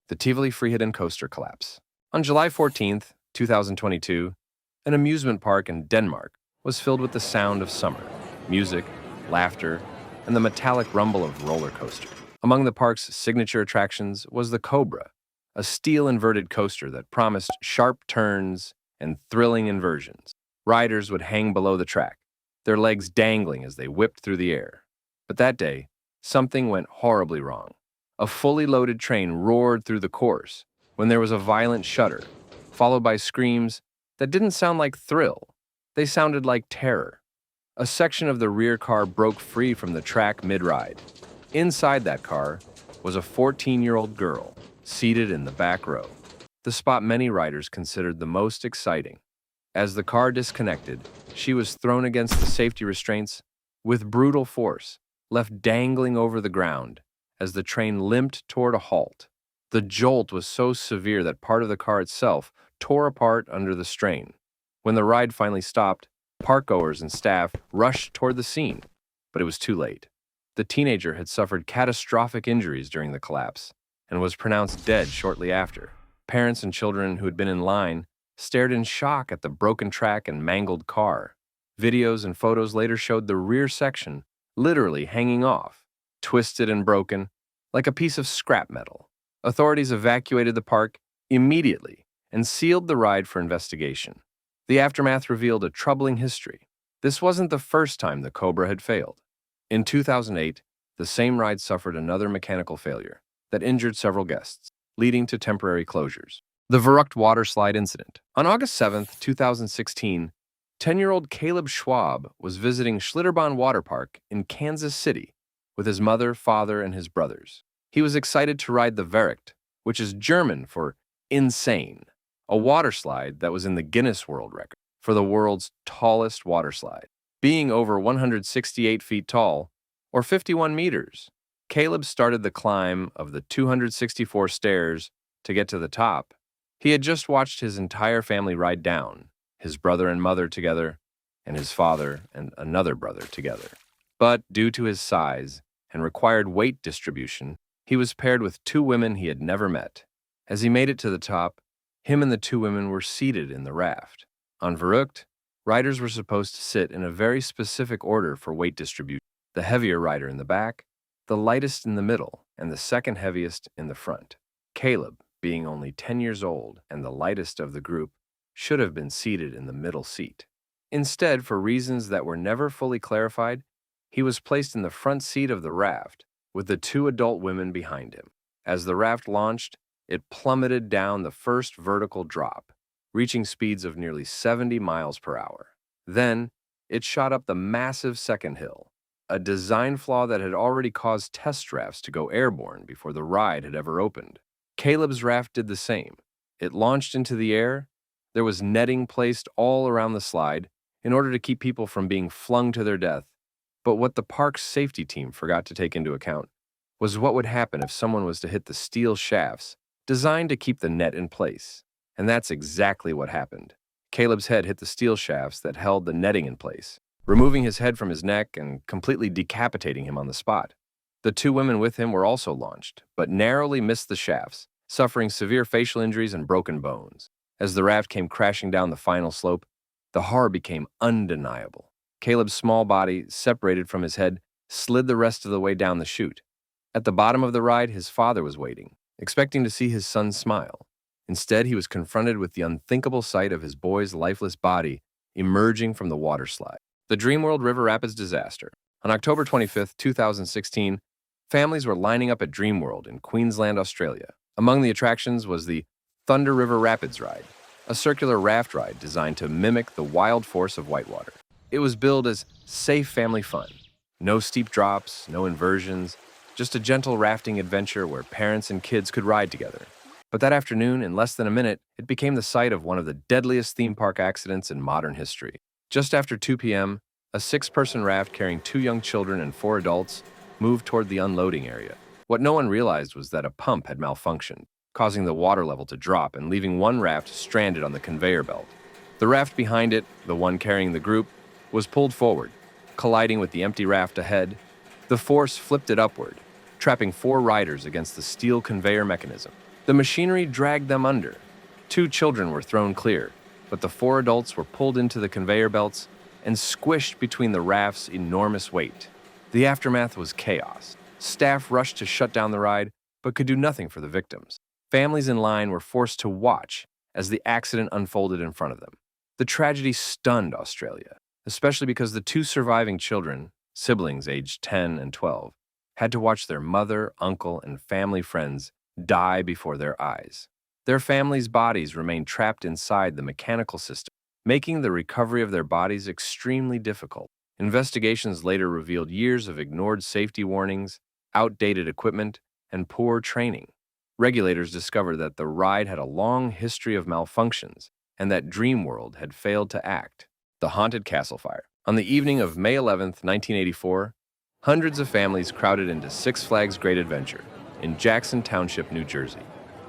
the Tivolhi Friheden coaster collapse. On July 14th, 2022, an amusement park in Denmark was filled with the sound of summer, music, laughter, and the metallic rumble of roller coaster. Among the park's signature attractions was the Cobra, a steel-inverted coaster that promised sharp turns and thrilling inversions. Riders would hang below the track, their legs dangling as they whipped through the air. But that day, something went horribly wrong. A fully loaded train roared through the course when there was a violent shudder, followed by screams that didn't sound like thrill. They sounded like terror. A section of the rear car broke free from the track mid-ride. Inside that car was a 14-year-old girl seated in the back row, the spot many riders considered the most exciting. As the car disconnected, she was thrown against the safety restraints with brutal force, left dangling over the ground as the train limped toward a halt. The jolt was so severe that part of the car itself tore apart under the strain. When the ride finally stopped, parkgoers and staff rushed toward the scene, but it was too late. The teenager had suffered catastrophic injuries during the collapse and was pronounced dead shortly after. Parents and children who had been in line stared in shock at the broken track and mangled car. Videos and photos later showed the rear section literally hanging off, twisted and broken, like a piece of scrap metal. Authorities evacuated the park immediately and sealed the ride for investigation. The aftermath revealed a troubling history. This wasn't the first time the Cobra had failed. In 2008, the same ride suffered another mechanical failure that injured several guests, leading to temporary closures. The Verruckt water slide incident. On August 7, 2016, 10-year-old Caleb Schwab was visiting Schlitterbahn Water Park in Kansas City with his mother, father, and his brothers. He was excited to ride the Verruckt, which is German for insane, a water slide that was in the Guinness World Record for the world's tallest water slide. Being over 168 feet tall, or 51 meters, Caleb started the climb of the 264 stairs to get to the top. He had just watched his entire family ride down, his brother and mother together, and his father and another brother together. But due to his size and required weight distribution, he was paired with two women he had never met. As he made it to the top, him and the two women were seated in the raft. On Verruckt, riders were supposed to sit in a very specific order for weight distribution. The heavier rider in the back, the lightest in the middle, and the second heaviest in the front. Caleb, being only 10 years old and the lightest of the group, should have been seated in the middle seat. Instead, for reasons that were never fully clarified, he was placed in the front seat of the raft with the two adult women behind him. As the raft launched, it plummeted down the first vertical drop, reaching speeds of nearly 70 miles per hour. Then, it shot up the massive second hill, a design flaw that had already caused test rafts to go airborne before the ride had ever opened. Caleb's raft did the same. It launched into the air. There was netting placed all around the slide in order to keep people from being flung to their death. But what the park's safety team forgot to take into account was what would happen if someone was to hit the steel shafts designed to keep the net in place. And that's exactly what happened. Caleb's head hit the steel shafts that held the netting in place, removing his head from his neck and completely decapitating him on the spot. The two women with him were also launched, but narrowly missed the shafts, suffering severe facial injuries and broken bones. As the raft came crashing down the final slope, the horror became undeniable. Caleb's small body, separated from his head, slid the rest of the way down the chute. At the bottom of the ride, his father was waiting, expecting to see his son smile. Instead, he was confronted with the unthinkable sight of his boy's lifeless body emerging from the water slide. The Dreamworld River Rapids disaster. On October 25, 2016, families were lining up at Dreamworld in Queensland, Australia. Among the attractions was the Thunder River Rapids ride, a circular raft ride designed to mimic the wild force of whitewater. It was billed as safe family fun. No steep drops, no inversions, just a gentle rafting adventure where parents and kids could ride together. But that afternoon, in less than a minute, it became the site of one of the deadliest theme park accidents in modern history. Just after 2 p.m., a 6-person raft carrying 2 young children and 4 adults moved toward the unloading area. What no one realized was that a pump had malfunctioned, causing the water level to drop and leaving one raft stranded on the conveyor belt. The raft behind it, the one carrying the group, was pulled forward, colliding with the empty raft ahead. The force flipped it upward, trapping 4 riders against the steel conveyor mechanism. The machinery dragged them under. 2 children were thrown clear, but the 4 adults were pulled into the conveyor belts and squished between the raft's enormous weight. The aftermath was chaos. Staff rushed to shut down the ride, but could do nothing for the victims. Families in line were forced to watch as the accident unfolded in front of them. The tragedy stunned Australia, especially because the 2 surviving children, siblings aged 10 and 12, had to watch their mother, uncle, and family friends die before their eyes. Their families' bodies remained trapped inside the mechanical system, making the recovery of their bodies extremely difficult. Investigations later revealed years of ignored safety warnings, outdated equipment, and poor training. Regulators discovered that the ride had a long history of malfunctions and that Dreamworld had failed to act. The Haunted Castle Fire. On the evening of May 11, 1984, hundreds of families crowded into Six Flags Great Adventure in Jackson Township, New Jersey.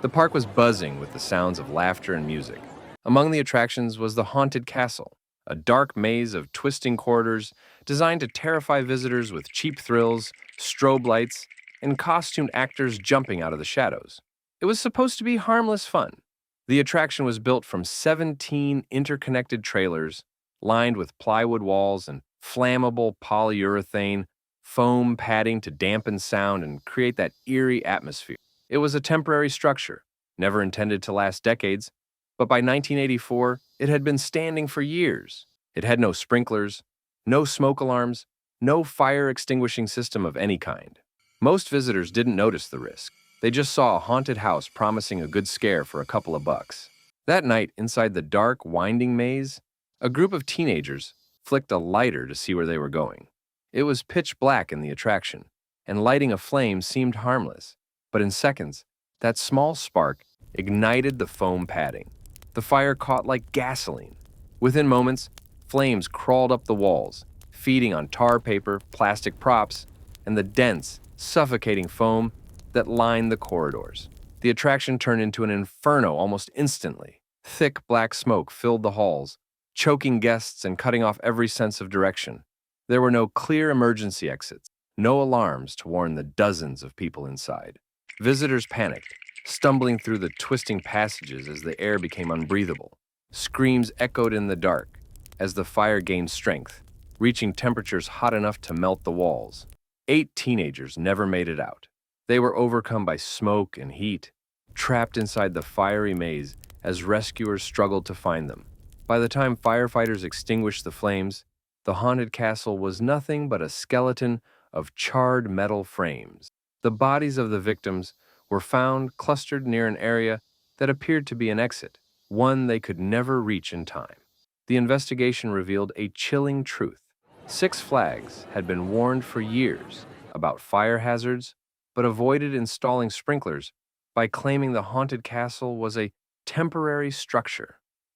The park was buzzing with the sounds of laughter and music. Among the attractions was the Haunted Castle, a dark maze of twisting corridors designed to terrify visitors with cheap thrills, strobe lights, and costumed actors jumping out of the shadows. It was supposed to be harmless fun. The attraction was built from 17 interconnected trailers lined with plywood walls and flammable polyurethane foam padding to dampen sound and create that eerie atmosphere. It was a temporary structure, never intended to last decades, but by 1984, it had been standing for years. It had no sprinklers, no smoke alarms, no fire extinguishing system of any kind. Most visitors didn't notice the risk. They just saw a haunted house promising a good scare for a couple of bucks. That night, inside the dark, winding maze, a group of teenagers flicked a lighter to see where they were going. It was pitch black in the attraction, and lighting a flame seemed harmless. But in seconds, that small spark ignited the foam padding. The fire caught like gasoline. Within moments, flames crawled up the walls, feeding on tar paper, plastic props, and the dense, suffocating foam that lined the corridors. The attraction turned into an inferno almost instantly. Thick black smoke filled the halls, choking guests and cutting off every sense of direction. There were no clear emergency exits, no alarms to warn the dozens of people inside. Visitors panicked, stumbling through the twisting passages as the air became unbreathable. Screams echoed in the dark as the fire gained strength, reaching temperatures hot enough to melt the walls. 8 teenagers never made it out. They were overcome by smoke and heat, trapped inside the fiery maze as rescuers struggled to find them. By the time firefighters extinguished the flames, the haunted castle was nothing but a skeleton of charred metal frames. The bodies of the victims were found clustered near an area that appeared to be an exit, one they could never reach in time. The investigation revealed a chilling truth. Six Flags had been warned for years about fire hazards, but avoided installing sprinklers by claiming the haunted castle was a temporary structure.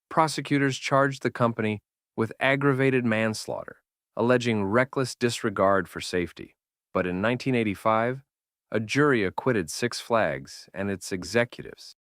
Prosecutors charged the company with aggravated manslaughter, alleging reckless disregard for safety. But in 1985, a jury acquitted Six Flags and its executives.